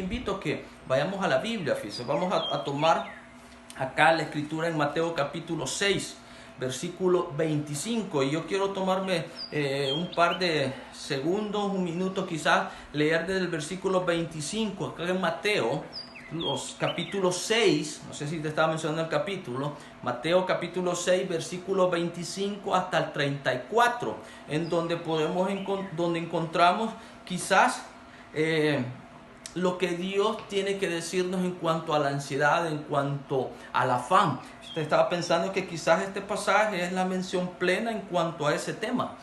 Invito a que vayamos a la Biblia, fíjense. Vamos a tomar acá la escritura en Mateo capítulo 6, versículo 25. Y yo quiero tomarme un par de segundos, un minuto quizás, leer desde el versículo 25, acá en Mateo, los capítulos 6, no sé si te estaba mencionando el capítulo, Mateo capítulo 6, versículo 25 hasta el 34, en donde donde encontramos quizás lo que Dios tiene que decirnos en cuanto a la ansiedad, en cuanto al afán. Usted estaba pensando que quizás este pasaje es la mención plena en cuanto a ese tema,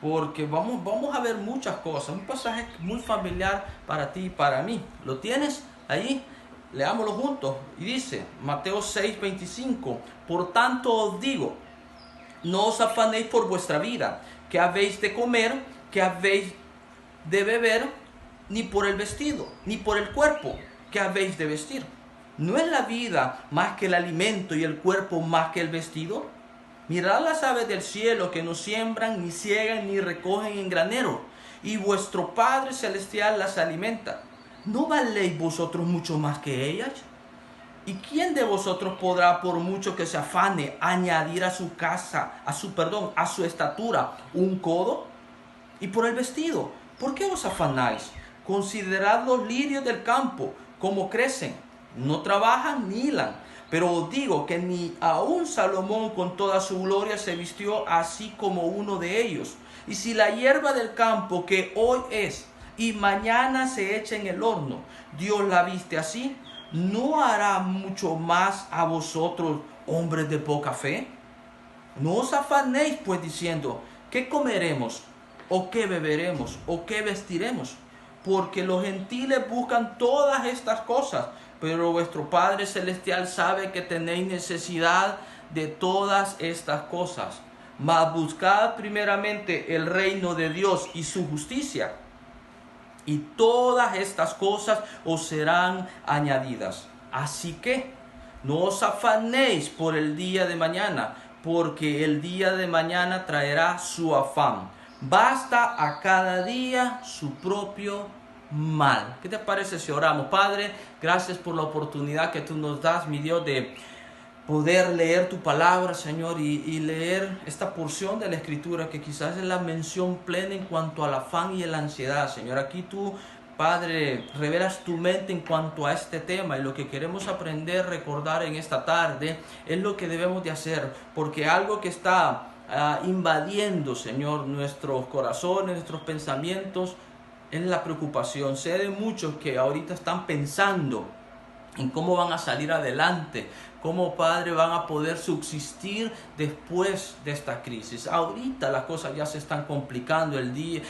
porque vamos a ver muchas cosas. Un pasaje muy familiar para ti y para mí. ¿Lo tienes ahí? Leámoslo juntos. Y dice, Mateo 6:25, por tanto os digo, no os afanéis por vuestra vida, que habéis de comer, que habéis de beber, ni por el vestido, ni por el cuerpo que habéis de vestir. ¿No es la vida más que el alimento y el cuerpo más que el vestido? Mirad las aves del cielo, que no siembran, ni ciegan, ni recogen en granero, y vuestro Padre Celestial las alimenta. ¿No valéis vosotros mucho más que ellas? ¿Y quién de vosotros podrá, por mucho que se afane, añadir a su a su estatura un codo? Y por el vestido, ¿por qué os afanáis? Considerad los lirios del campo, cómo crecen, no trabajan ni hilan. Pero os digo que ni aun Salomón con toda su gloria se vistió así como uno de ellos. Y si la hierba del campo, que hoy es y mañana se echa en el horno, Dios la viste así, ¿no hará mucho más a vosotros, hombres de poca fe? No os afanéis pues diciendo, ¿qué comeremos? ¿O qué beberemos? ¿O qué vestiremos? Porque los gentiles buscan todas estas cosas, pero vuestro Padre Celestial sabe que tenéis necesidad de todas estas cosas. Mas buscad primeramente el reino de Dios y su justicia, y todas estas cosas os serán añadidas. Así que no os afanéis por el día de mañana, porque el día de mañana traerá su afán. Basta a cada día su propio mal. ¿Qué te parece si oramos? Padre, gracias por la oportunidad que tú nos das, mi Dios, de poder leer tu palabra, Señor, y leer esta porción de la Escritura que quizás es la mención plena en cuanto al afán y la ansiedad, Señor. Aquí tú, Padre, revelas tu mente en cuanto a este tema, y lo que queremos aprender, recordar en esta tarde es lo que debemos de hacer, porque algo que está invadiendo, Señor, nuestros corazones, nuestros pensamientos, es la preocupación. Sé de muchos que ahorita están pensando en cómo van a salir adelante, cómo, Padre, van a poder subsistir después de esta crisis. Ahorita las cosas ya se están complicando.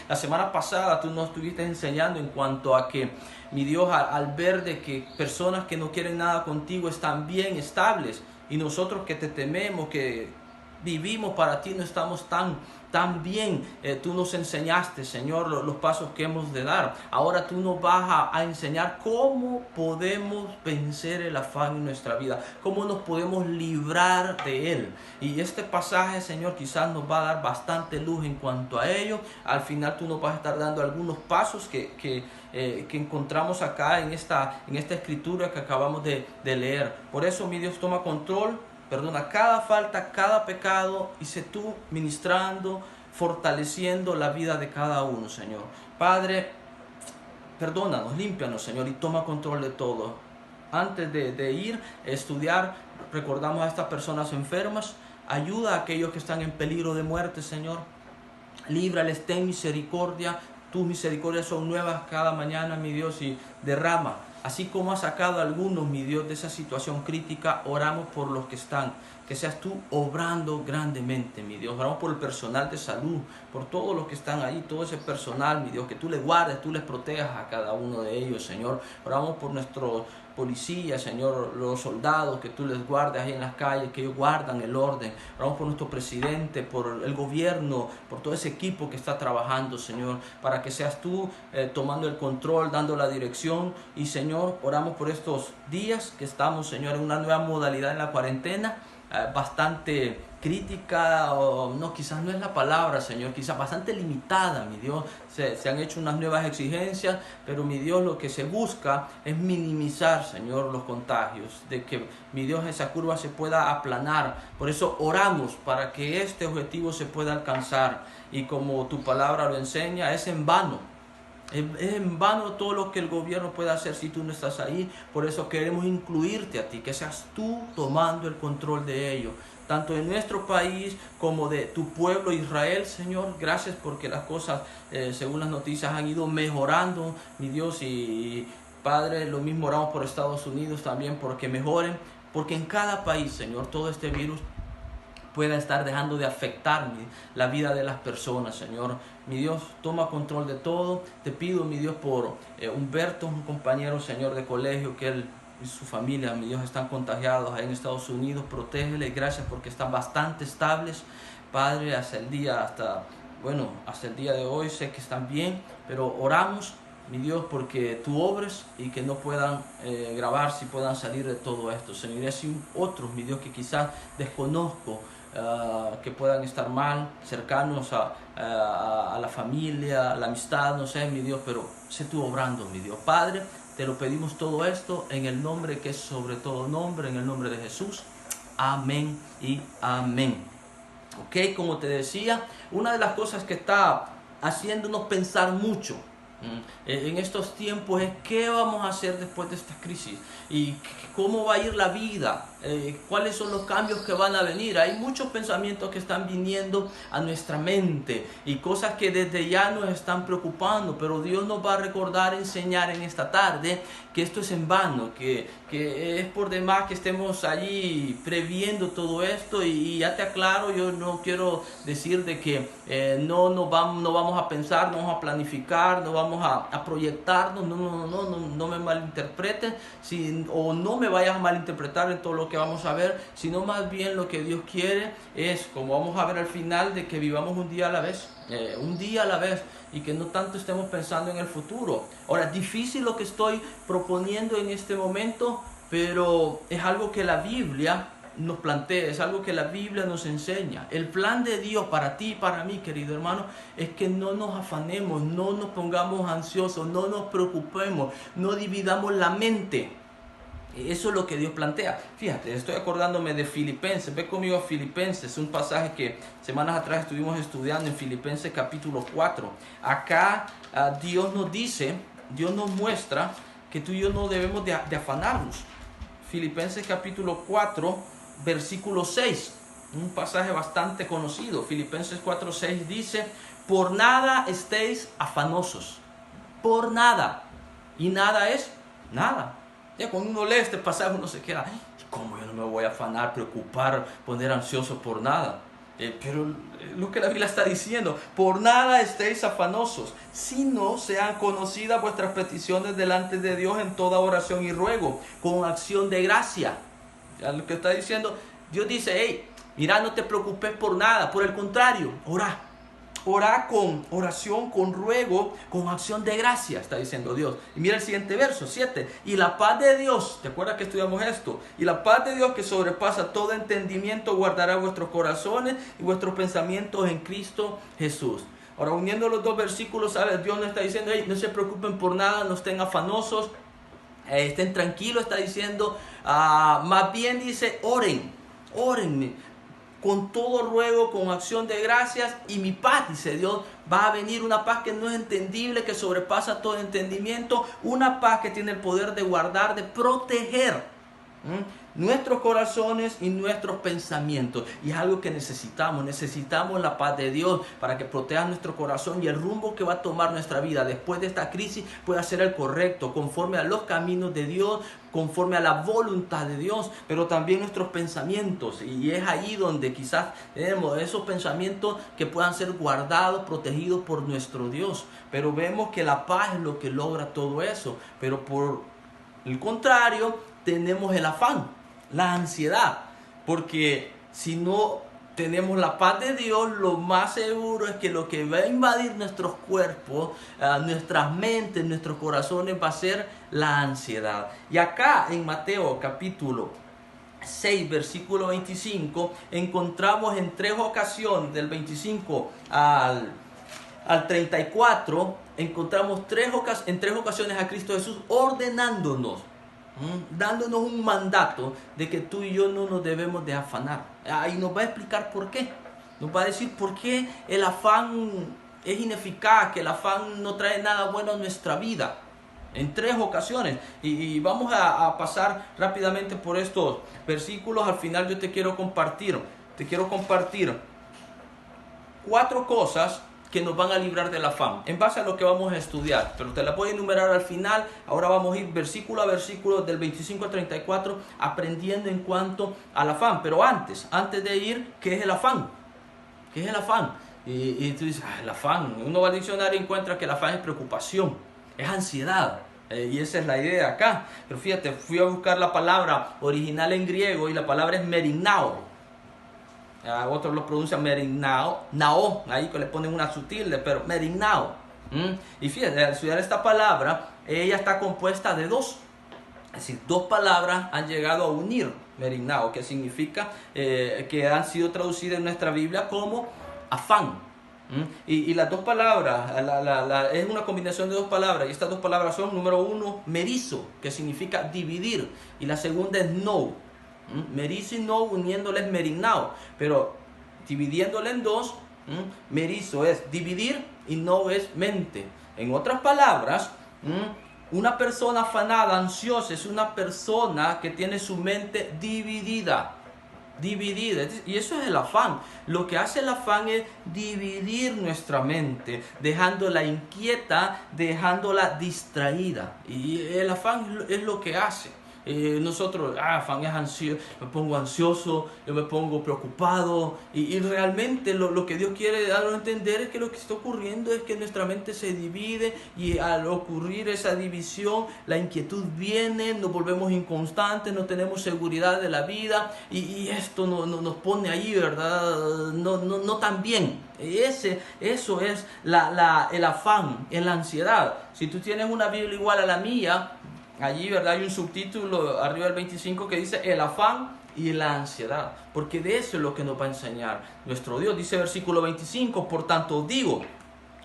La semana pasada tú nos estuviste enseñando en cuanto a que, mi Dios, al ver de que personas que no quieren nada contigo están bien estables, y nosotros que te tememos, que vivimos para ti, no estamos tan bien. Tú nos enseñaste, Señor, los pasos que hemos de dar. Ahora tú nos vas a enseñar cómo podemos vencer el afán en nuestra vida, cómo nos podemos librar de él. Y este pasaje, Señor, quizás nos va a dar bastante luz en cuanto a ello. Al final tú nos vas a estar dando algunos pasos que encontramos acá en esta escritura que acabamos de leer. Por eso, mi Dios, toma control. Perdona cada falta, cada pecado, y sé tú ministrando, fortaleciendo la vida de cada uno, Señor. Padre, perdónanos, límpianos, Señor, y toma control de todo. Antes de ir a estudiar, recordamos a estas personas enfermas. Ayuda a aquellos que están en peligro de muerte, Señor. Líbrales, ten misericordia. Tus misericordias son nuevas cada mañana, mi Dios, y derrama. Así como has sacado a algunos, mi Dios, de esa situación crítica, oramos por los que están. Que seas tú obrando grandemente, mi Dios. Oramos por el personal de salud, por todos los que están ahí, todo ese personal, mi Dios. Que tú les guardes, tú les protejas a cada uno de ellos, Señor. Oramos por nuestros policías, Señor, los soldados, que tú les guardes ahí en las calles, que ellos guardan el orden. Oramos por nuestro presidente, por el gobierno, por todo ese equipo que está trabajando, Señor, para que seas tú tomando el control, dando la dirección. Y, Señor, oramos por estos días que estamos, Señor, en una nueva modalidad en la cuarentena, bastante crítica, o no, quizás no es la palabra, Señor, quizás bastante limitada, mi Dios. Se han hecho unas nuevas exigencias, pero mi Dios, lo que se busca es minimizar, Señor, los contagios, de que, mi Dios, esa curva se pueda aplanar. Por eso oramos para que este objetivo se pueda alcanzar, y como tu palabra lo enseña, es en vano. Es en vano todo lo que el gobierno puede hacer si tú no estás ahí. Por eso queremos incluirte a ti, que seas tú tomando el control de ello, tanto de nuestro país como de tu pueblo Israel, Señor. Gracias porque las cosas, según las noticias, han ido mejorando, mi Dios. Y Padre, lo mismo oramos por Estados Unidos también, porque mejoren, porque en cada país, Señor, todo este virus pueda estar dejando de afectar la vida de las personas, Señor. Mi Dios, toma control de todo. Te pido, mi Dios, por Humberto, un compañero, Señor, de colegio, que él y su familia, mi Dios, están contagiados ahí en Estados Unidos. Protégele, gracias porque están bastante estables, Padre, hasta el día de hoy sé que están bien, pero oramos, mi Dios, porque tú obres y que no puedan grabarse y puedan salir de todo esto, Señor. Y así otros, mi Dios, que quizás desconozco, que puedan estar mal, cercanos a la familia, a la amistad, no sé, mi Dios, pero sé tú obrando, mi Dios. Padre, te lo pedimos todo esto en el nombre que es sobre todo nombre, en el nombre de Jesús. Amén y amén. Ok, como te decía, una de las cosas que está haciéndonos pensar mucho en estos tiempos es qué vamos a hacer después de esta crisis y cómo va a ir la vida, cuáles son los cambios que van a venir. Hay muchos pensamientos que están viniendo a nuestra mente y cosas que desde ya nos están preocupando, pero Dios nos va a recordar, enseñar en esta tarde que esto es en vano, que es por demás que estemos allí previendo todo esto. Y ya te aclaro, yo no quiero decir de que no vamos a pensar, no vamos a planificar, no vamos a proyectarnos, no me malinterpreten, o no me vayas a malinterpretar en todo lo que vamos a ver, sino más bien lo que Dios quiere es, como vamos a ver al final, de que vivamos un día a la vez, y que no tanto estemos pensando en el futuro. Ahora, es difícil lo que estoy proponiendo en este momento, pero es algo que la Biblia nos plantea, es algo que la Biblia nos enseña. El plan de Dios para ti y para mí, querido hermano, es que no nos afanemos, no nos pongamos ansiosos, no nos preocupemos, no dividamos la mente. Eso es lo que Dios plantea. Fíjate, estoy acordándome de Filipenses. Ve conmigo a Filipenses, un pasaje que semanas atrás estuvimos estudiando en Filipenses capítulo 4. Acá Dios nos dice, Dios nos muestra que tú y yo no debemos de afanarnos. Filipenses capítulo 4, versículo 6. Un pasaje bastante conocido. Filipenses 4:6 dice: por nada estéis afanosos. Por nada. Y nada es nada. Ya cuando uno lee este pasaje uno se queda, ¿cómo yo no me voy a afanar, preocupar, poner ansioso por nada? Pero lo que la Biblia está diciendo: por nada estéis afanosos, sino sean conocidas vuestras peticiones delante de Dios en toda oración y ruego, con acción de gracia. Ya lo que está diciendo, Dios dice, hey, mira, no te preocupes por nada, por el contrario, Orá con oración, con ruego, con acción de gracia, está diciendo Dios. Y mira el siguiente verso, 7. Y la paz de Dios, ¿te acuerdas que estudiamos esto? Y la paz de Dios, que sobrepasa todo entendimiento, guardará vuestros corazones y vuestros pensamientos en Cristo Jesús. Ahora, uniendo los dos versículos, ¿sabes? Dios nos está diciendo, hey, no se preocupen por nada, no estén afanosos, estén tranquilos, está diciendo. Más bien dice, oren con todo ruego, con acción de gracias, y mi paz, dice Dios, va a venir, una paz que no es entendible, que sobrepasa todo entendimiento, una paz que tiene el poder de guardar, de proteger nuestros corazones y nuestros pensamientos. Y es algo que necesitamos la paz de Dios para que proteja nuestro corazón, y el rumbo que va a tomar nuestra vida después de esta crisis pueda ser el correcto, conforme a los caminos de Dios, conforme a la voluntad de Dios, pero también nuestros pensamientos. Y es ahí donde quizás tenemos esos pensamientos que puedan ser guardados, protegidos por nuestro Dios. Pero vemos que la paz es lo que logra todo eso. Pero por el contrario, tenemos el afán, la ansiedad, porque si no tenemos la paz de Dios, lo más seguro es que lo que va a invadir nuestros cuerpos, nuestras mentes, nuestros corazones, va a ser la ansiedad. Y acá en Mateo capítulo 6, versículo 25, encontramos en 3 ocasiones, del 25 al 34, encontramos en 3 ocasiones a Cristo Jesús ordenándonos, dándonos un mandato de que tú y yo no nos debemos de afanar. Y nos va a explicar por qué. Nos va a decir por qué el afán es ineficaz, que el afán no trae nada bueno a nuestra vida. En 3 ocasiones. Y vamos a pasar rápidamente por estos versículos. Al final yo te quiero compartir 4 cosas que nos van a librar del afán, en base a lo que vamos a estudiar, pero te la voy a enumerar al final. Ahora vamos a ir versículo a versículo, del 25 al 34, aprendiendo en cuanto al afán. Pero antes de ir, ¿qué es el afán? ¿Qué es el afán? Y tú dices, el afán, uno va al diccionario y encuentra que el afán es preocupación, es ansiedad. Y esa es la idea acá. Pero fíjate, fui a buscar la palabra original en griego y la palabra es merignao. Otros lo pronuncian merignao, nao, ahí que le ponen una sutil, pero merignao. Y fíjate, al estudiar esta palabra, ella está compuesta de 2. Es decir, 2 palabras han llegado a unir merignao, que significa que han sido traducidas en nuestra Biblia como afán. Y las 2 palabras, es una combinación de 2 palabras, y estas 2 palabras son, número 1, merizo, que significa dividir, y la segunda es no. Merizo y no uniéndoles merignao, pero dividiéndole en 2, merizo es dividir y no es mente. En otras palabras, una persona afanada, ansiosa, es una persona que tiene su mente dividida. Y eso es el afán. Lo que hace el afán es dividir nuestra mente, dejándola inquieta, dejándola distraída. Y el afán es lo que hace. Nosotros, afán es ansioso, me pongo ansioso, yo me pongo preocupado, y realmente lo que Dios quiere darnos a entender es que lo que está ocurriendo es que nuestra mente se divide, y al ocurrir esa división, la inquietud viene, nos volvemos inconstantes, no tenemos seguridad de la vida, y esto nos pone ahí, ¿verdad? No tan bien. Eso es el afán, la ansiedad. Si tú tienes una Biblia igual a la mía, allí, ¿verdad?, hay un subtítulo arriba del 25 que dice el afán y la ansiedad, porque de eso es lo que nos va a enseñar nuestro Dios. Dice versículo 25, por tanto digo,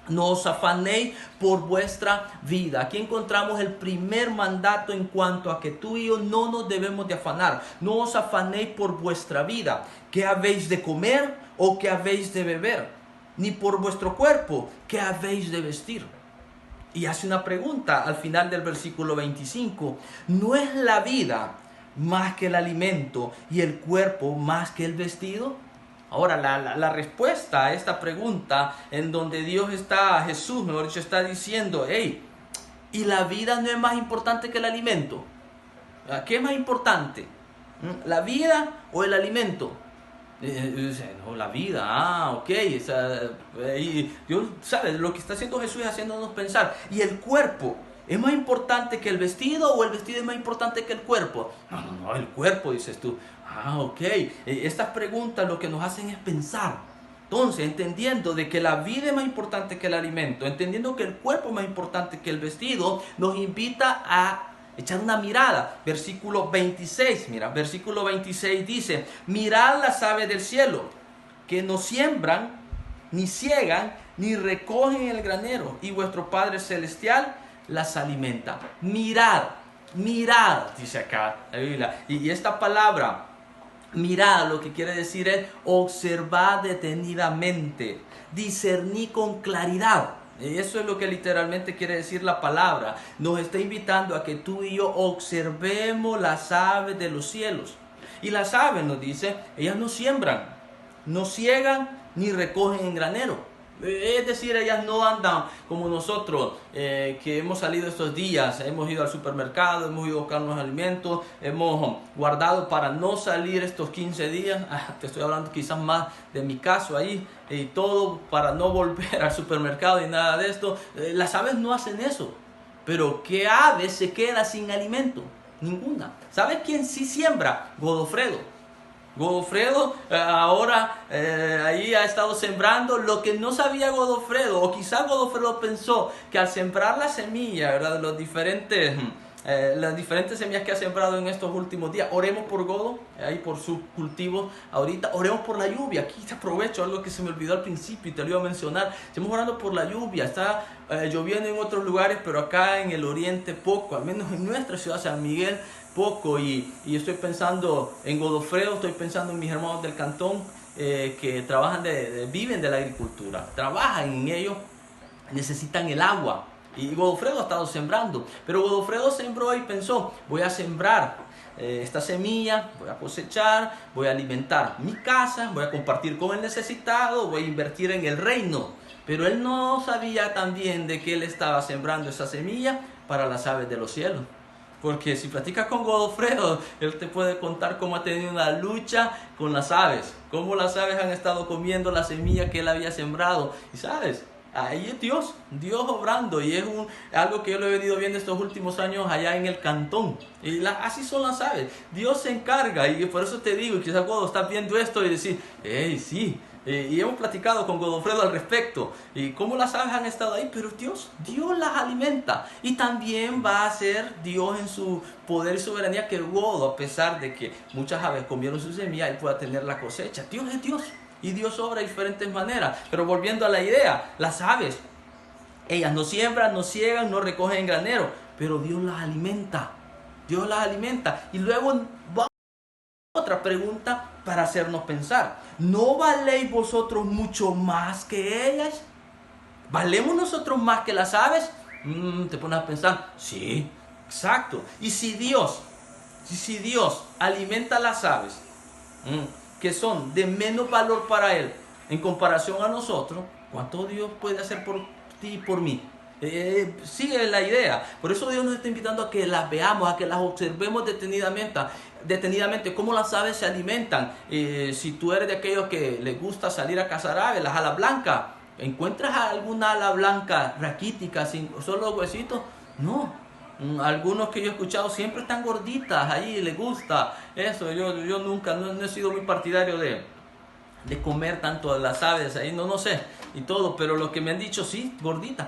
no os afanéis por vuestra vida. Aquí encontramos el primer mandato en cuanto a que tú y yo no nos debemos de afanar. No os afanéis por vuestra vida, qué habéis de comer o qué habéis de beber, ni por vuestro cuerpo, qué habéis de vestir. Y hace una pregunta al final del versículo 25. ¿No es la vida más que el alimento y el cuerpo más que el vestido? Ahora, la respuesta a esta pregunta, en donde Jesús, mejor dicho, está diciendo, hey, ¿y la vida no es más importante que el alimento? ¿Qué es más importante? ¿La vida o el alimento? No, la vida, ok, Dios sabe, lo que está haciendo Jesús es haciéndonos pensar. ¿Y el cuerpo es más importante que el vestido o el vestido es más importante que el cuerpo? No, el cuerpo, dices tú. Ok, estas preguntas lo que nos hacen es pensar. Entonces, entendiendo de que la vida es más importante que el alimento, entendiendo que el cuerpo es más importante que el vestido, nos invita a echar una mirada. Versículo 26, mira, versículo 26 dice, mirad las aves del cielo, que no siembran, ni ciegan, ni recogen en el granero, y vuestro Padre Celestial las alimenta. Mirad, dice acá la Biblia. Y esta palabra, mirad, lo que quiere decir es observar detenidamente, discernir con claridad. Eso es lo que literalmente quiere decir la palabra. Nos está invitando a que tú y yo observemos las aves de los cielos. Y las aves, nos dice, ellas no siembran, no ciegan, ni recogen en granero. Es decir, ellas no andan como nosotros, que hemos salido estos días, hemos ido al supermercado, hemos ido a buscar unos alimentos, hemos guardado para no salir estos 15 días. Te estoy hablando quizás más de mi caso ahí, y todo para no volver al supermercado y nada de esto. Las aves no hacen eso. Pero ¿qué ave se queda sin alimento? Ninguna. ¿Sabes quién sí siembra? Godofredo. Godofredo ahora ahí ha estado sembrando lo que no sabía Godofredo, o quizás Godofredo pensó que al sembrar la semilla, ¿verdad?, de los diferentes las diferentes semillas que ha sembrado en estos últimos días. Oremos por Godo, ahí por sus cultivos ahorita. Oremos por la lluvia. Aquí te aprovecho algo que se me olvidó al principio y te lo iba a mencionar. Estamos orando por la lluvia. Está lloviendo en otros lugares, pero acá en el oriente poco, al menos en nuestra ciudad San Miguel poco. Y estoy pensando en Godofredo, estoy pensando en mis hermanos del cantón que trabajan viven de la agricultura, trabajan en ello, necesitan el agua. Y Godofredo ha estado sembrando, pero Godofredo sembró y pensó, voy a sembrar esta semilla, voy a cosechar, voy a alimentar mi casa, voy a compartir con el necesitado, voy a invertir en el reino. Pero él no sabía también de que él estaba sembrando esa semilla para las aves de los cielos. Porque si platicas con Godofredo, él te puede contar cómo ha tenido una lucha con las aves, cómo las aves han estado comiendo la semilla que él había sembrado. Y sabes, ahí es Dios obrando, y es algo que yo lo he venido viendo estos últimos años allá en el cantón. Y así son las aves, Dios se encarga, y por eso te digo, y quizás Godo estás viendo esto y decir, hey, sí. Y hemos platicado con Godofredo al respecto y cómo las aves han estado ahí, pero Dios las alimenta, y también va a ser Dios en su poder y soberanía que Godo, a pesar de que muchas aves comieron su semilla, él pueda tener la cosecha. Dios es Dios y Dios obra de diferentes maneras. Pero volviendo a la idea, las aves, ellas no siembran, no ciegan, no recogen granero, pero Dios las alimenta. Dios las alimenta. Y luego va otra pregunta para hacernos pensar. ¿No valéis vosotros mucho más que ellas? ¿Valemos nosotros más que las aves? Te pones a pensar, sí, exacto. Y si Dios alimenta a las aves, que son de menos valor para Él en comparación a nosotros, ¿cuánto Dios puede hacer por ti y por mí? Sigue la idea. Por eso Dios nos está invitando a que las veamos, a que las observemos detenidamente cómo las aves se alimentan. Si tú eres de aquellos que les gusta salir a cazar aves, las alas blancas, ¿encuentras alguna ala blanca raquítica sin solo huesitos? No. Algunos que yo he escuchado siempre están gorditas, ahí les gusta eso. Yo nunca no he sido muy partidario de comer tanto de las aves, ahí no sé, y todo, pero lo que me han dicho, sí, gorditas,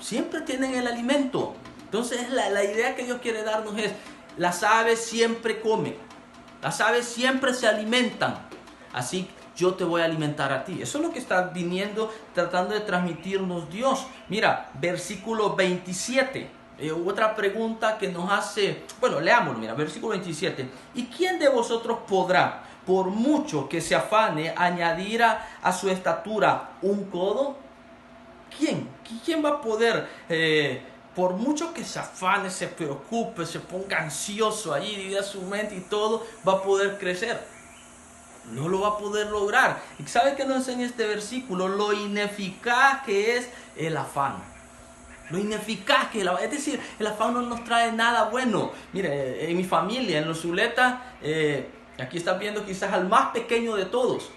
siempre tienen el alimento. Entonces la idea que Dios quiere darnos es, las aves siempre comen, las aves siempre se alimentan, así yo te voy a alimentar a ti. Eso es lo que está viniendo, tratando de transmitirnos Dios. Mira, versículo 27, otra pregunta que nos hace, bueno, leámoslo, mira, versículo 27. ¿Y quién de vosotros podrá, por mucho que se afane, añadir a su estatura un codo? ¿Quién va a poder, por mucho que se afane, se preocupe, se ponga ansioso allí, divida su mente y todo, va a poder crecer? No lo va a poder lograr. ¿Y sabe qué nos enseña este versículo? Lo ineficaz que es el afán. Lo ineficaz que es el afán. Es decir, el afán no nos trae nada bueno. Mire, en mi familia, en los Zuletas, aquí están viendo quizás al más pequeño de todos.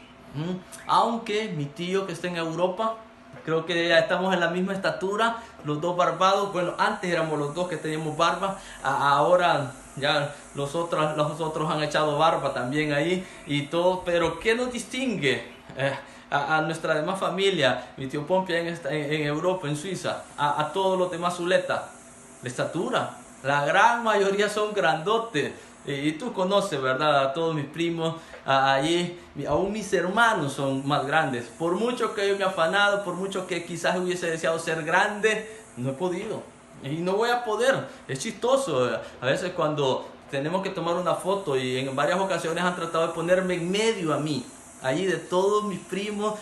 Aunque mi tío que está en Europa, creo que ya estamos en la misma estatura, los dos barbados. Bueno, antes éramos los dos que teníamos barba, ahora ya los otros han echado barba también ahí y todo. Pero ¿qué nos distingue a nuestra demás familia? Mi tío Pompia en Europa, en Suiza, a todos los demás Zuletas, la estatura. La gran mayoría son grandotes. Y tú conoces, ¿verdad? A todos mis primos allí, aún mis hermanos son más grandes. Por mucho que yo me he afanado, por mucho que quizás hubiese deseado ser grande, no he podido. Y no voy a poder. Es chistoso. A veces cuando tenemos que tomar una foto, y en varias ocasiones han tratado de ponerme en medio a mí, allí de todos mis primos,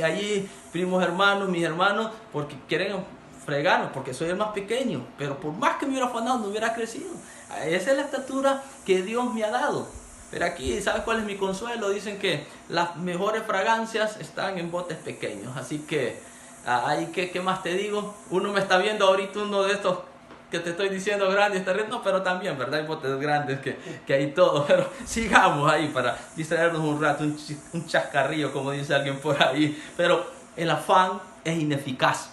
allí primos hermanos, mis hermanos, porque quieren fregarnos, porque soy el más pequeño. Pero por más que me hubiera afanado, no hubiera crecido. Esa es la estatura que Dios me ha dado. Pero aquí, ¿sabes cuál es mi consuelo? Dicen que las mejores fragancias están en botes pequeños. Así que, ahí, ¿qué más te digo? Uno me está viendo ahorita, uno de estos que te estoy diciendo grande, está riendo, no, pero también, ¿verdad? Hay botes grandes que hay todo. Pero sigamos ahí para distraernos un rato, un chascarrillo, como dice alguien por ahí. Pero el afán es ineficaz.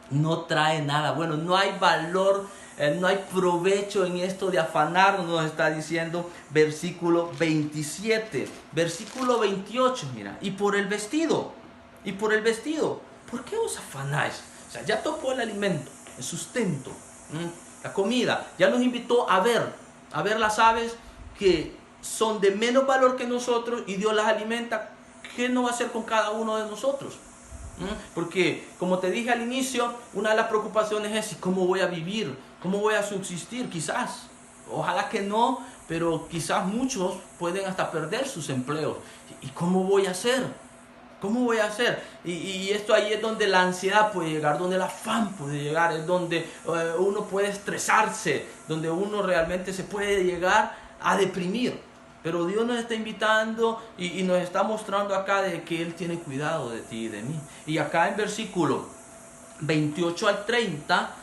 No trae nada bueno, no hay valor, no hay provecho en esto de afanarnos, nos está diciendo versículo 27. Versículo 28, mira, y por el vestido, ¿por qué os afanáis? O sea, ya tocó el alimento, el sustento. la comida. Ya nos invitó a ver las aves que son de menos valor que nosotros y Dios las alimenta. ¿Qué no va a hacer con cada uno de nosotros? Porque, como te dije al inicio, una de las preocupaciones es cómo voy a vivir, cómo voy a subsistir, quizás. Ojalá que no, pero quizás muchos pueden hasta perder sus empleos. ¿Y cómo voy a hacer? ¿Cómo voy a hacer? Y esto ahí es donde la ansiedad puede llegar, donde el afán puede llegar, es donde uno puede estresarse, donde uno realmente se puede llegar a deprimir. Pero Dios nos está invitando y nos está mostrando acá de que Él tiene cuidado de ti y de mí. Y acá en versículo 28 al 30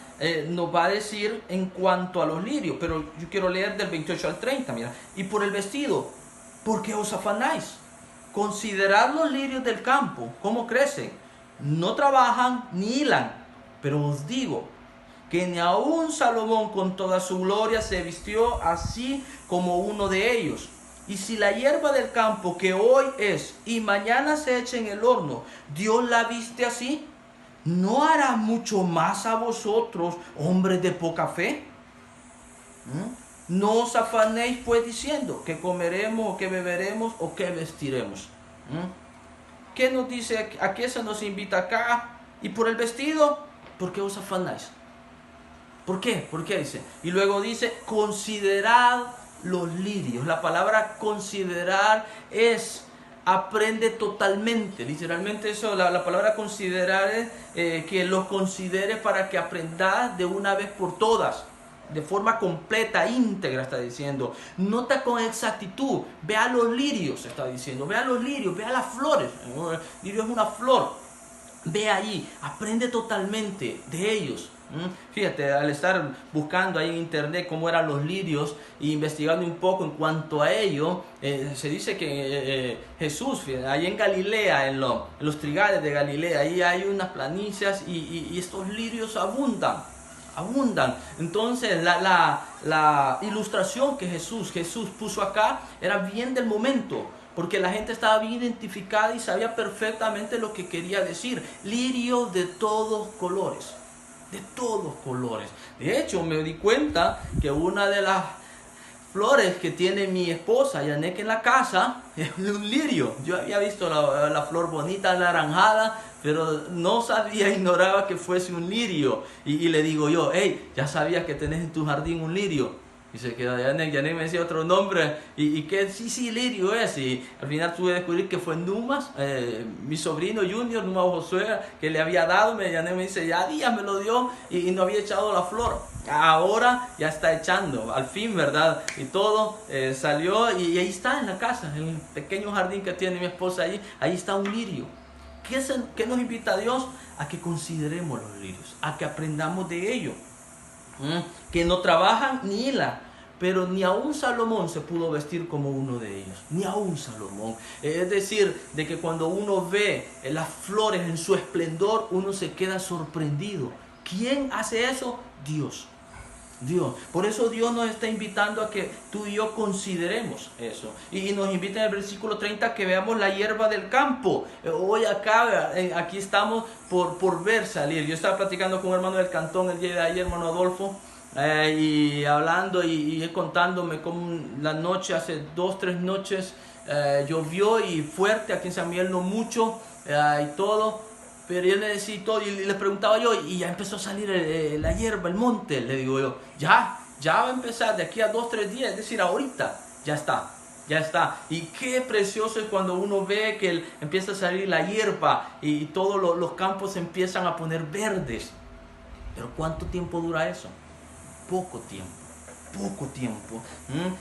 nos va a decir en cuanto a los lirios. Pero yo quiero leer del 28 al 30, mira. Y por el vestido, ¿por qué os afanáis? Considerad los lirios del campo, cómo crecen. No trabajan ni hilan. Pero os digo que ni aun Salomón con toda su gloria se vistió así como uno de ellos. Y si la hierba del campo que hoy es y mañana se echa en el horno, Dios la viste así, ¿no hará mucho más a vosotros, hombres de poca fe? No os afanéis pues diciendo que comeremos o que beberemos o que vestiremos. ¿Qué nos dice? ¿A qué se nos invita acá? Y por el vestido, ¿por qué os afanáis? ¿Por qué? ¿Por qué dice? Y luego dice, considerad los lirios. La palabra considerar es aprende totalmente. Literalmente eso, la palabra considerar es que los consideres para que aprendas de una vez por todas, de forma completa, íntegra, está diciendo. Nota con exactitud, vea los lirios, está diciendo, vea los lirios, vea las flores. El lirio es una flor. Ve allí, aprende totalmente de ellos. Fíjate, al estar buscando ahí en internet cómo eran los lirios e investigando un poco en cuanto a ello, se dice que Jesús, fíjate, ahí en Galilea, en los trigales de Galilea, ahí hay unas planicies y estos lirios abundan. Entonces la ilustración que Jesús puso acá era bien del momento, porque la gente estaba bien identificada y sabía perfectamente lo que quería decir. Lirios de todos colores. De todos colores. De hecho, me di cuenta que una de las flores que tiene mi esposa, Yanek, en la casa, es un lirio. Yo había visto la flor bonita, anaranjada, pero no sabía, ignoraba que fuese un lirio. Y le digo yo, hey, ¿ya sabías que tenés en tu jardín un lirio? Y se queda Yanek me decía otro nombre, y que sí, lirio es. Y al final tuve que descubrir que fue Numas, mi sobrino Junior, Numas Josué, que le había dado. Yanek me dice, ya días me lo dio y no había echado la flor. Ahora ya está echando, al fin, ¿verdad? Y todo salió y ahí está en la casa, en el pequeño jardín que tiene mi esposa ahí está un lirio. ¿Qué nos invita Dios? A que consideremos los lirios, a que aprendamos de ellos. Que no trabajan ni hilan, pero ni aún Salomón se pudo vestir como uno de ellos, ni aún Salomón. Es decir, de que cuando uno ve las flores en su esplendor, uno se queda sorprendido. ¿Quién hace eso? Dios. Por eso Dios nos está invitando a que tú y yo consideremos eso. Y nos invita en el versículo 30 que veamos la hierba del campo. Hoy aquí estamos por ver salir. Yo estaba platicando con un hermano del cantón el día de ayer, hermano Adolfo, y hablando y contándome cómo la noche, hace 2-3 noches, llovió y fuerte, aquí en San Miguel no mucho, y todo. Pero yo le decía todo y le preguntaba yo, y ya empezó a salir la hierba, el monte. Le digo yo, ya va a empezar de aquí a 2-3 días, es decir, ahorita, ya está. Y qué precioso es cuando uno ve que empieza a salir la hierba y todos los campos se empiezan a poner verdes. Pero ¿cuánto tiempo dura eso? Poco tiempo.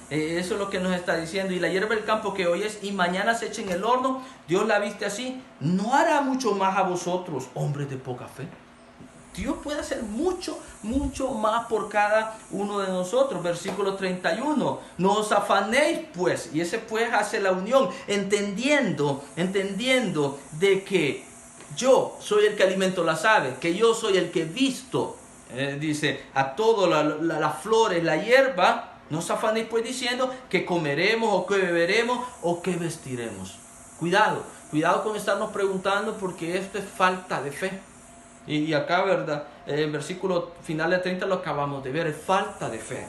Eso es lo que nos está diciendo. Y la hierba del campo que hoy es y mañana se echa en el horno, Dios la viste así, ¿no hará mucho más a vosotros, hombres de poca fe? Dios puede hacer mucho más por cada uno de nosotros. Versículo 31, no os afanéis pues, y ese pues hace la unión, entendiendo de que yo soy el que alimento las aves, que yo soy el que visto, dice, a todas las flores, la hierba. No os afanéis pues diciendo que comeremos o que beberemos o que vestiremos. Cuidado con estarnos preguntando, porque esto es falta de fe. Y acá, ¿verdad? El versículo final de 30 lo acabamos de ver, es falta de fe.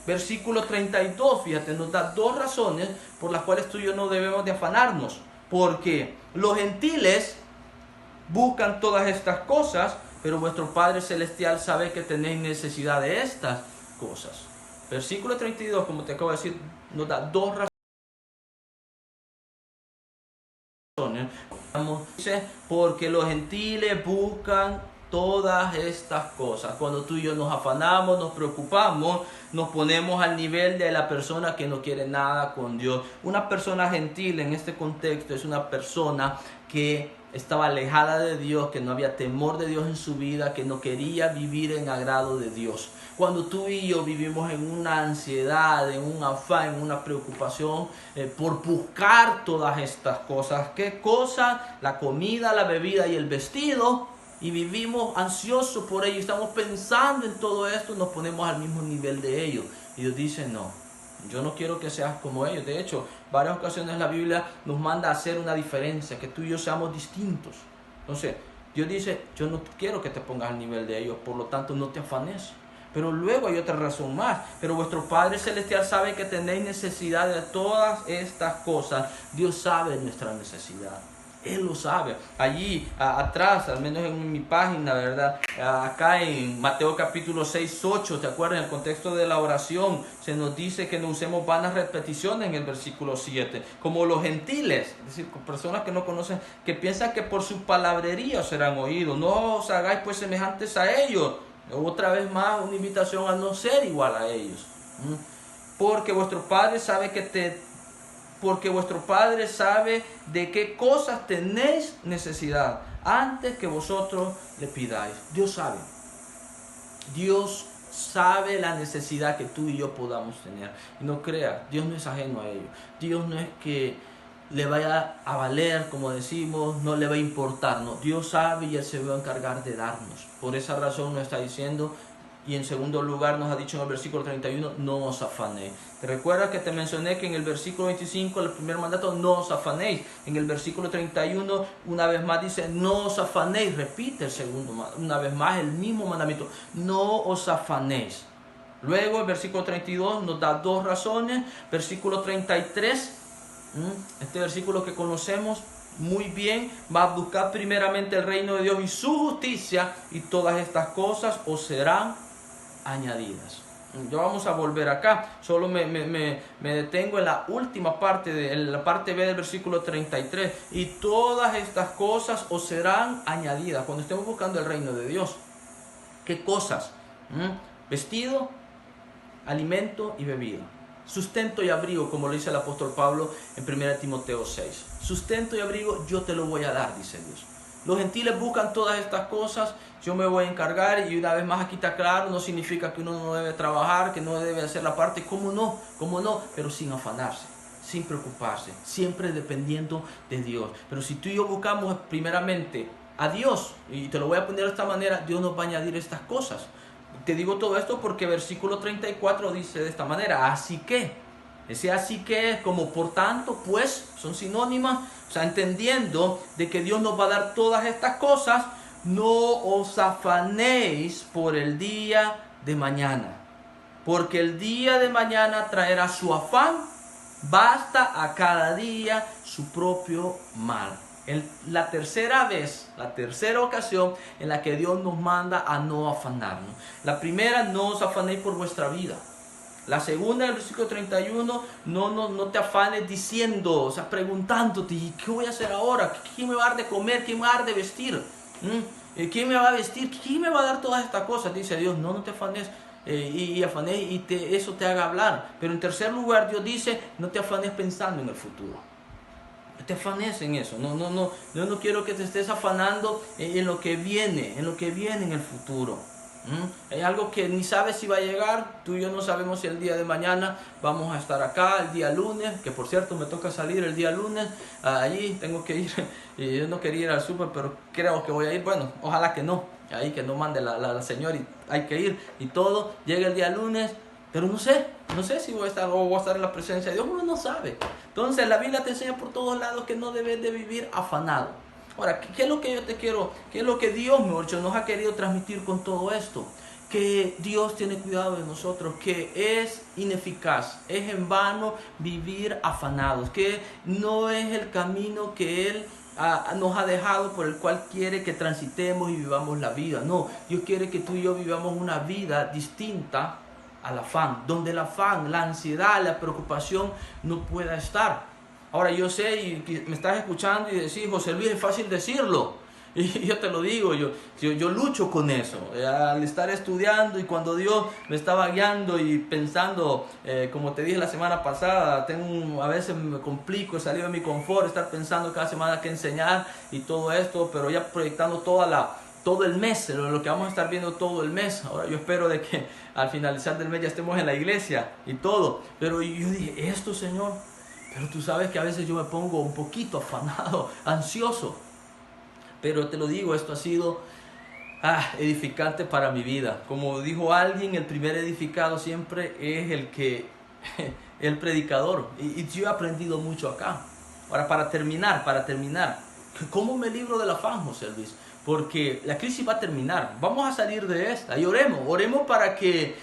Versículo 32, fíjate, nos da dos razones por las cuales tú y yo no debemos de afanarnos. Porque los gentiles buscan todas estas cosas, pero vuestro Padre Celestial sabe que tenéis necesidad de estas cosas. Versículo 32, como te acabo de decir, nos da dos razones. Dice, porque los gentiles buscan todas estas cosas. Cuando tú y yo nos afanamos, nos preocupamos, nos ponemos al nivel de la persona que no quiere nada con Dios. Una persona gentil en este contexto es una persona que estaba alejada de Dios, que no había temor de Dios en su vida, que no quería vivir en agrado de Dios. Cuando tú y yo vivimos en una ansiedad, en un afán, en una preocupación por buscar todas estas cosas. ¿Qué cosas? La comida, la bebida y el vestido. Y vivimos ansiosos por ello, estamos pensando en todo esto, nos ponemos al mismo nivel de ellos. Y Dios dice, no, yo no quiero que seas como ellos. De hecho, varias ocasiones la Biblia nos manda a hacer una diferencia, que tú y yo seamos distintos. Entonces, Dios dice, yo no quiero que te pongas al nivel de ellos, por lo tanto no te afanes. Pero luego hay otra razón más. Pero vuestro Padre Celestial sabe que tenéis necesidad de todas estas cosas. Dios sabe nuestra necesidad. Él lo sabe. Allí atrás, al menos en mi página, ¿verdad? Acá en Mateo capítulo 6, 8, ¿te acuerdas? En el contexto de la oración se nos dice que no usemos vanas repeticiones en el versículo 7. Como los gentiles, es decir, personas que no conocen, que piensan que por su palabrería serán oídos. No os hagáis pues semejantes a ellos. Otra vez más, una invitación a no ser igual a ellos. Porque vuestro Padre sabe de qué cosas tenéis necesidad antes que vosotros le pidáis. Dios sabe. Dios sabe la necesidad que tú y yo podamos tener. Y no creas, Dios no es ajeno a ello. Dios no es que le vaya a valer, como decimos, no le va a importar. No, Dios sabe y Él se va a encargar de darnos. Por esa razón nos está diciendo. Y en segundo lugar nos ha dicho en el versículo 31, no os afanéis. ¿Te recuerdas que te mencioné que en el versículo 25, el primer mandato, no os afanéis? En el versículo 31, una vez más dice, no os afanéis. Repite el segundo, una vez más, el mismo mandamiento, no os afanéis. Luego el versículo 32 nos da dos razones. Versículo 33, este versículo que conocemos muy bien, va a buscar primeramente el reino de Dios y su justicia, y todas estas cosas os serán añadidas. Ya vamos a volver acá, solo me detengo en la última parte, en la parte B del versículo 33, y todas estas cosas os serán añadidas. Cuando estemos buscando el reino de Dios, ¿qué cosas? Vestido, alimento y bebida, sustento y abrigo, como lo dice el apóstol Pablo en 1 Timoteo 6. Sustento y abrigo yo te lo voy a dar, dice Dios. Los gentiles buscan todas estas cosas, yo me voy a encargar. Y una vez más aquí está claro, no significa que uno no debe trabajar, que no debe hacer la parte, ¿cómo no? Pero sin afanarse, sin preocuparse, siempre dependiendo de Dios. Pero si tú y yo buscamos primeramente a Dios, y te lo voy a poner de esta manera, Dios nos va a añadir estas cosas. Te digo todo esto porque versículo 34 dice de esta manera, así que. Ese así que es como por tanto, pues, son sinónimas. O sea, entendiendo de que Dios nos va a dar todas estas cosas, no os afanéis por el día de mañana. Porque el día de mañana traerá su afán, basta a cada día su propio mal. La tercera ocasión en la que Dios nos manda a no afanarnos. La primera, no os afanéis por vuestra vida. La segunda, en el versículo 31, no te afanes diciendo, o sea, preguntándote, ¿qué voy a hacer ahora? ¿Quién me va a dar de comer? ¿Quién me va a dar de vestir? ¿Quién me va a vestir? ¿Quién me va a dar todas estas cosas? Dice Dios, no te afanes eso te haga hablar. Pero en tercer lugar, Dios dice, no te afanes pensando en el futuro. No te afanes en eso. Yo no quiero que te estés afanando en lo que viene en el futuro. Hay algo que ni sabes si va a llegar. Tú y yo no sabemos si el día de mañana vamos a estar acá, el día lunes, que por cierto me toca salir el día lunes. Allí tengo que ir. Yo no quería ir al súper, pero creo que voy a ir. Bueno, ojalá que no. Ahí que no mande la señora y hay que ir y todo. Llega el día lunes, pero no sé si voy a estar o voy a estar en la presencia de Dios. Uno no sabe. Entonces la Biblia te enseña por todos lados que no debes de vivir afanado. Ahora, ¿qué es lo que yo te quiero? ¿Qué es lo que Dios, mejor dicho, nos ha querido transmitir con todo esto? Que Dios tiene cuidado de nosotros, que es ineficaz, es en vano vivir afanados, que no es el camino que Él nos ha dejado por el cual quiere que transitemos y vivamos la vida. No, Dios quiere que tú y yo vivamos una vida distinta al afán, donde el afán, la ansiedad, la preocupación no pueda estar. Ahora yo sé y me estás escuchando y decís, José Luis, es fácil decirlo. Y yo te lo digo, yo lucho con eso, al estar estudiando y cuando Dios me estaba guiando y pensando, como te dije la semana pasada, a veces me complico, he salido de mi confort, estar pensando cada semana qué enseñar y todo esto, pero ya proyectando todo el mes, lo que vamos a estar viendo todo el mes. Ahora yo espero de que al finalizar del mes ya estemos en la iglesia y todo, pero yo dije, esto Señor, pero tú sabes que a veces yo me pongo un poquito afanado, ansioso. Pero te lo digo, esto ha sido edificante para mi vida. Como dijo alguien, el primer edificado siempre es el predicador. Y yo he aprendido mucho acá. Ahora, para terminar, ¿cómo me libro del afán, José Luis? Porque la crisis va a terminar, vamos a salir de esta y oremos para que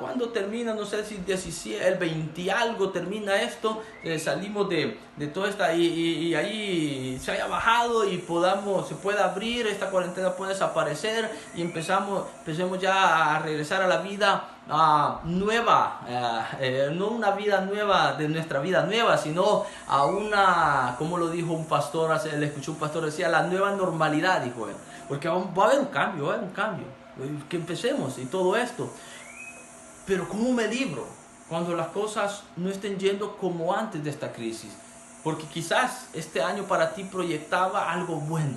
cuando termina, no sé si el 20 y algo termina esto, salimos de toda esta y ahí se haya bajado y se pueda abrir, esta cuarentena puede desaparecer y empecemos ya a regresar a la vida nueva, no una vida nueva de nuestra vida nueva, sino a una, como lo dijo un pastor, le escuché un pastor decía, la nueva normalidad, dijo él, porque va a haber un cambio, que empecemos y todo esto. Pero ¿cómo me libro cuando las cosas no estén yendo como antes de esta crisis? Porque quizás este año para ti proyectaba algo bueno.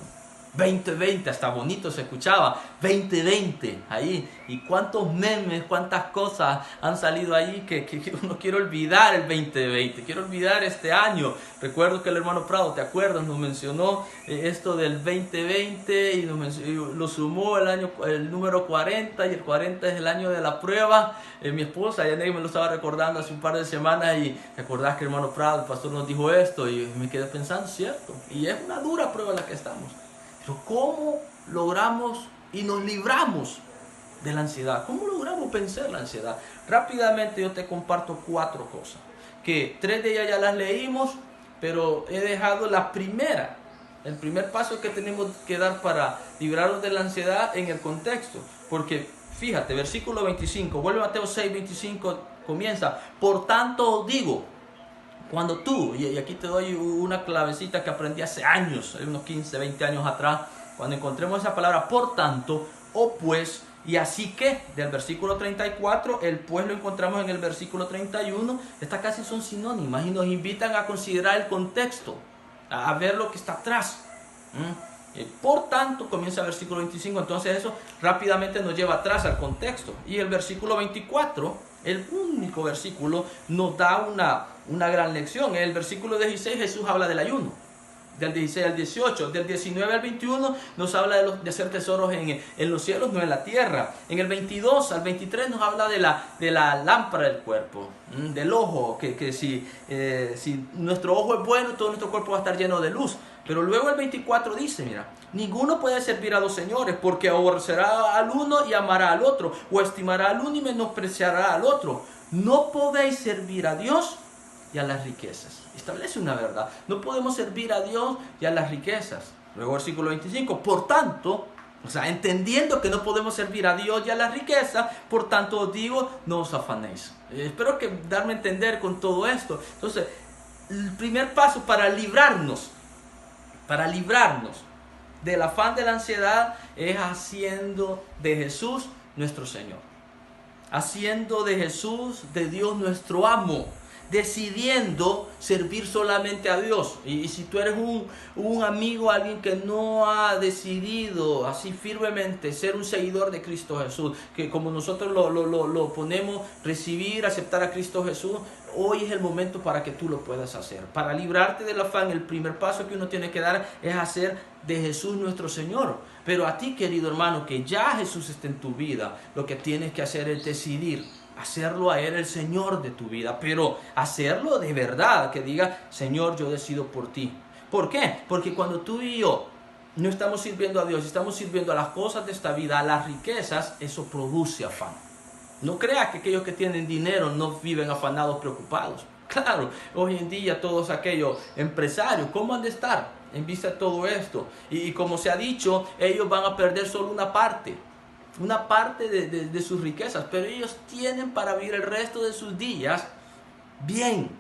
2020, hasta bonito se escuchaba, 2020, ahí, y cuántos memes, cuántas cosas han salido ahí que uno quiere olvidar el 2020, quiero olvidar este año. Recuerdo que el hermano Prado, ¿te acuerdas? Nos mencionó esto del 2020 y lo sumó el número 40, y el 40 es el año de la prueba. Mi esposa, Yanei, me lo estaba recordando hace un par de semanas y ¿te acordás que el hermano Prado, el pastor, nos dijo esto? Y me quedé pensando, cierto, y es una dura prueba en la que estamos. Pero ¿cómo logramos y nos libramos de la ansiedad? ¿Cómo logramos vencer la ansiedad? Rápidamente yo te comparto 4 cosas, que 3 de ellas ya las leímos, pero he dejado la primera, el primer paso que tenemos que dar para librarnos de la ansiedad en el contexto. Porque fíjate, versículo 25, vuelve a Mateo 6, 25, comienza, por tanto os digo, cuando tú, y aquí te doy una clavecita que aprendí hace años, unos 15, 20 años atrás, cuando encontremos esa palabra, por tanto, o pues, y así que, del versículo 34, el pues lo encontramos en el versículo 31, estas casi son sinónimas y nos invitan a considerar el contexto, a ver lo que está atrás. Por tanto, comienza el versículo 25, entonces eso rápidamente nos lleva atrás al contexto. Y el versículo 24, el único versículo, nos da una gran lección. En el versículo 16 Jesús habla del ayuno, del 16 al 18, del 19 al 21 nos habla de hacer tesoros en los cielos, no en la tierra. En el 22 al 23 nos habla de la lámpara del cuerpo, del ojo, que si nuestro ojo es bueno, todo nuestro cuerpo va a estar lleno de luz. Pero luego el 24 dice, mira, ninguno puede servir a 2 señores, porque aborrecerá al uno y amará al otro, o estimará al uno y menospreciará al otro. No podéis servir a Dios y a las riquezas. Establece una verdad. No podemos servir a Dios y a las riquezas. Luego versículo 25. Por tanto, o sea, entendiendo que no podemos servir a Dios y a las riquezas, por tanto os digo, no os afanéis. Espero que darme a entender con todo esto. Entonces, el primer paso para librarnos del afán de la ansiedad es haciendo de Jesús nuestro Señor. Haciendo de Jesús, de Dios, nuestro amo. Decidiendo servir solamente a Dios. Y si tú eres un amigo, alguien que no ha decidido así firmemente ser un seguidor de Cristo Jesús, que como nosotros lo ponemos, recibir, aceptar a Cristo Jesús, hoy es el momento para que tú lo puedas hacer. Para librarte del afán, el primer paso que uno tiene que dar es hacer de Jesús nuestro Señor. Pero a ti, querido hermano, que ya Jesús está en tu vida, lo que tienes que hacer es decidir hacerlo a Él el Señor de tu vida, pero hacerlo de verdad, que diga, Señor, yo decido por ti. ¿Por qué? Porque cuando tú y yo no estamos sirviendo a Dios, estamos sirviendo a las cosas de esta vida, a las riquezas, eso produce afán. No creas que aquellos que tienen dinero no viven afanados, preocupados. Claro, hoy en día todos aquellos empresarios, ¿cómo han de estar en vista de todo esto? Y como se ha dicho, ellos van a perder solo una parte de sus riquezas, pero ellos tienen para vivir el resto de sus días bien.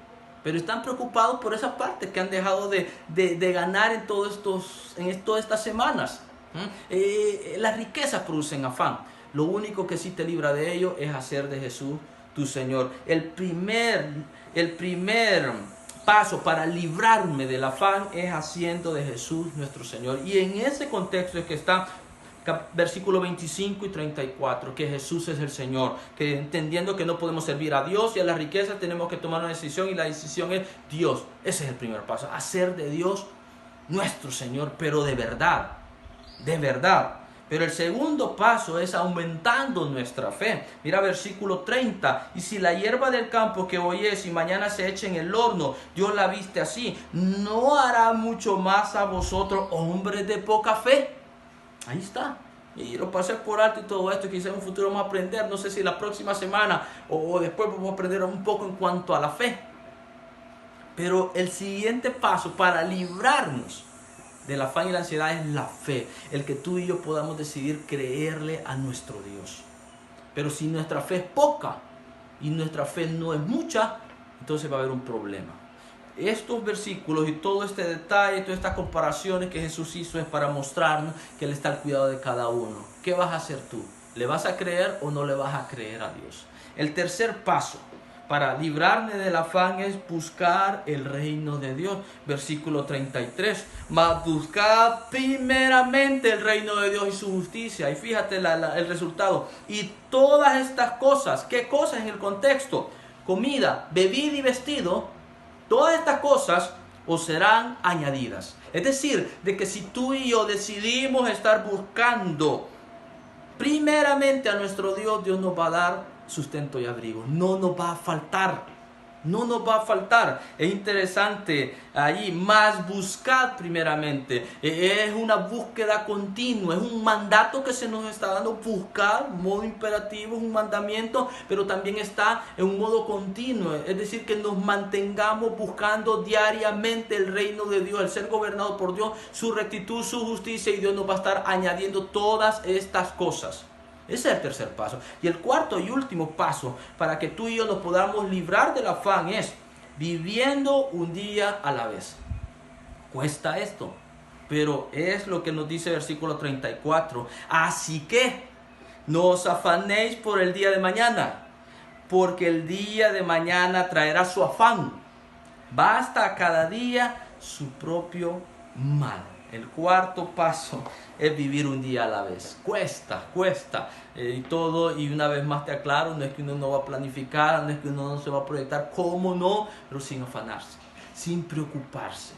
Pero están preocupados por esa parte que han dejado de ganar en todas estas semanas. Las riquezas producen afán. Lo único que sí te libra de ello es hacer de Jesús tu Señor. El primer paso para librarme del afán es haciendo de Jesús nuestro Señor. Y en ese contexto es que está versículo 25 y 34, que Jesús es el Señor, que entendiendo que no podemos servir a Dios y a las riquezas, tenemos que tomar una decisión, y la decisión es Dios. Ese es el primer paso, hacer de Dios nuestro Señor, pero de verdad, de verdad. Pero el segundo paso es aumentando nuestra fe. Mira versículo 30. Y si la hierba del campo que hoy es y mañana se echa en el horno, Dios la viste así, ¿no hará mucho más a vosotros, hombres de poca fe? Ahí está. Y lo pasé por alto y todo esto. Quizás en un futuro vamos a aprender, no sé si la próxima semana o después vamos a aprender un poco en cuanto a la fe. Pero el siguiente paso para librarnos del afán y la ansiedad es la fe. El que tú y yo podamos decidir creerle a nuestro Dios. Pero si nuestra fe es poca y nuestra fe no es mucha, entonces va a haber un problema. Estos versículos y todo este detalle, todas estas comparaciones que Jesús hizo es para mostrarnos que Él está al cuidado de cada uno. ¿Qué vas a hacer tú? ¿Le vas a creer o no le vas a creer a Dios? El tercer paso para librarme del afán es buscar el reino de Dios. Versículo 33. Mas buscad primeramente el reino de Dios y su justicia. Y fíjate el resultado. Y todas estas cosas, ¿qué cosas en el contexto? Comida, bebida y vestido. Todas estas cosas os serán añadidas. Es decir, de que si tú y yo decidimos estar buscando primeramente a nuestro Dios, Dios nos va a dar sustento y abrigo. No nos va a faltar. No nos va a faltar. Es interesante allí, más buscad primeramente. Es una búsqueda continua, es un mandato que se nos está dando. Buscar, modo imperativo, es un mandamiento, pero también está en un modo continuo. Es decir, que nos mantengamos buscando diariamente el reino de Dios, el ser gobernado por Dios, su rectitud, su justicia, y Dios nos va a estar añadiendo todas estas cosas. Ese es el tercer paso. Y el cuarto y último paso para que tú y yo nos podamos librar del afán es viviendo un día a la vez. Cuesta esto, pero es lo que nos dice el versículo 34. Así que no os afanéis por el día de mañana, porque el día de mañana traerá su afán. Basta a cada día su propio mal. El cuarto paso es vivir un día a la vez. Cuesta. Y todo, y una vez más te aclaro, no es que uno no va a planificar, no es que uno no se va a proyectar, ¿cómo no? Pero sin afanarse, sin preocuparse.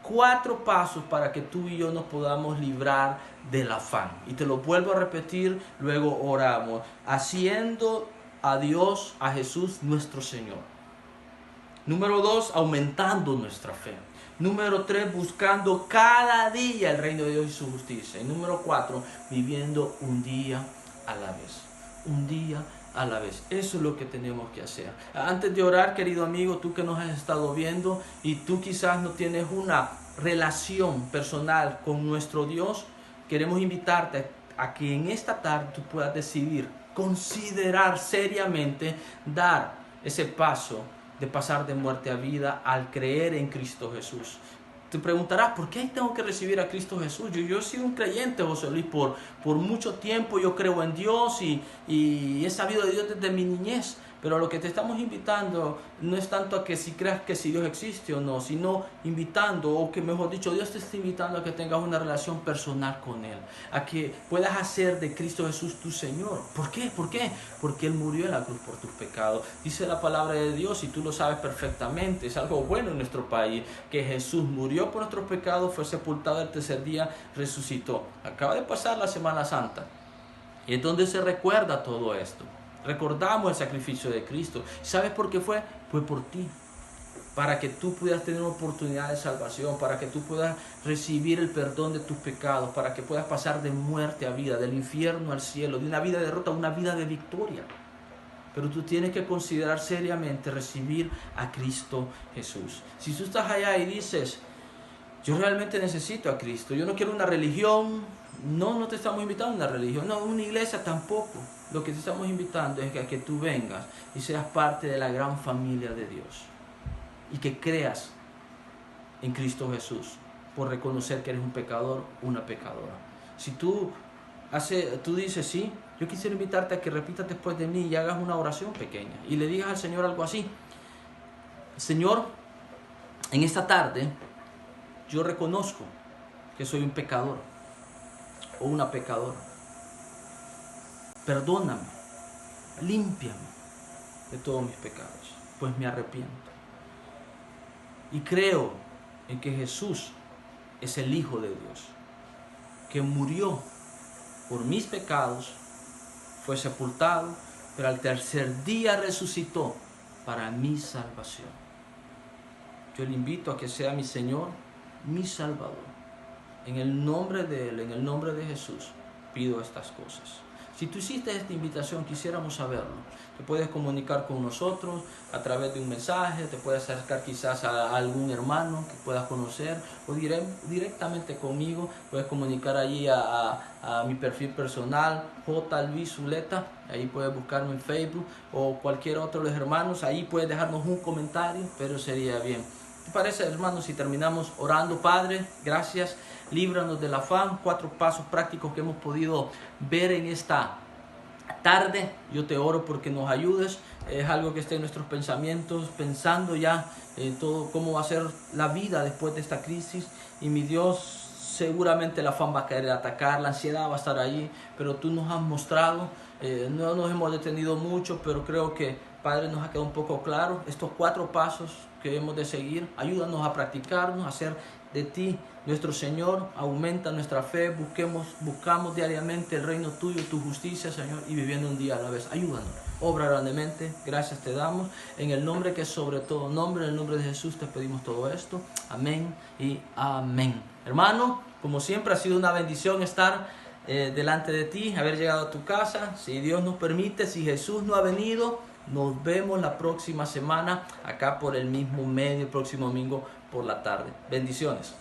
4 pasos para que tú y yo nos podamos librar del afán. Y te lo vuelvo a repetir, luego oramos. Haciendo a Dios, a Jesús, nuestro Señor. Número 2, aumentando nuestra fe. Número 3, buscando cada día el reino de Dios y su justicia. Y número 4, viviendo un día a la vez. Un día a la vez. Eso es lo que tenemos que hacer. Antes de orar, querido amigo, tú que nos has estado viendo y tú quizás no tienes una relación personal con nuestro Dios, queremos invitarte a que en esta tarde tú puedas decidir, considerar seriamente dar ese paso de pasar de muerte a vida al creer en Cristo Jesús. Te preguntarás, ¿por qué tengo que recibir a Cristo Jesús? Yo he sido un creyente, José Luis, por mucho tiempo. Yo creo en Dios y he sabido de Dios desde mi niñez. Pero lo que te estamos invitando no es tanto a que si creas que si Dios existe o no, sino invitando, o que mejor dicho, Dios te está invitando a que tengas una relación personal con Él, a que puedas hacer de Cristo Jesús tu Señor. ¿Por qué? Porque Él murió en la cruz por tus pecados. Dice la palabra de Dios, y tú lo sabes perfectamente, es algo bueno en nuestro país, que Jesús murió por nuestros pecados, fue sepultado, el tercer día resucitó. Acaba de pasar la Semana Santa, y es donde se recuerda todo esto. Recordamos el sacrificio de Cristo. ¿Sabes por qué fue? Fue por ti. para que tú puedas tener una oportunidad de salvación, para que tú puedas recibir el perdón de tus pecados, para que puedas pasar de muerte a vida, del infierno al cielo, de una vida de derrota a una vida de victoria. Pero tú tienes que considerar seriamente recibir a Cristo Jesús. Si tú estás allá y dices, yo realmente necesito a Cristo, yo no quiero una religión, no te estamos invitando a una religión, no, una iglesia tampoco. Lo que te estamos invitando es que tú vengas y seas parte de la gran familia de Dios. Y que creas en Cristo Jesús por reconocer que eres un pecador, una pecadora. Si tú dices, sí, yo quisiera invitarte a que repitas después de mí y hagas una oración pequeña y le digas al Señor algo así: Señor, en esta tarde yo reconozco que soy un pecador o una pecadora. Perdóname, límpiame de todos mis pecados, pues me arrepiento. Y creo en que Jesús es el Hijo de Dios, que murió por mis pecados, fue sepultado, pero al tercer día resucitó para mi salvación. Yo le invito a que sea mi Señor, mi Salvador. En el nombre de Él, en el nombre de Jesús, pido estas cosas. Si tú hiciste esta invitación, quisiéramos saberlo. Te puedes comunicar con nosotros a través de un mensaje, te puedes acercar quizás a algún hermano que puedas conocer, o directamente conmigo. Puedes comunicar allí a mi perfil personal, J. Luis Zuleta. Ahí puedes buscarme en Facebook, o cualquier otro de los hermanos. Ahí puedes dejarnos un comentario, pero sería bien. ¿Te parece, hermanos, si terminamos orando? Padre, gracias, líbranos del afán. 4 pasos prácticos que hemos podido ver en esta tarde. Yo te oro porque nos ayudes. Es algo que esté en nuestros pensamientos, pensando ya en todo cómo va a ser la vida después de esta crisis. Y mi Dios, seguramente el afán va a querer atacar, la ansiedad va a estar allí, pero tú nos has mostrado, no nos hemos detenido mucho, pero creo que, Padre, nos ha quedado un poco claro estos 4 pasos que debemos de seguir. Ayúdanos a practicarnos, a hacer de ti nuestro Señor. Aumenta nuestra fe, buscamos diariamente el reino tuyo, tu justicia, Señor, y viviendo un día a la vez. Ayúdanos, obra grandemente, gracias te damos, en el nombre que es sobre todo nombre, en el nombre de Jesús te pedimos todo esto, amén y amén. Hermano, como siempre ha sido una bendición estar delante de ti, haber llegado a tu casa. Si Dios nos permite, si Jesús no ha venido, nos vemos la próxima semana acá por el mismo medio, el próximo domingo por la tarde. Bendiciones.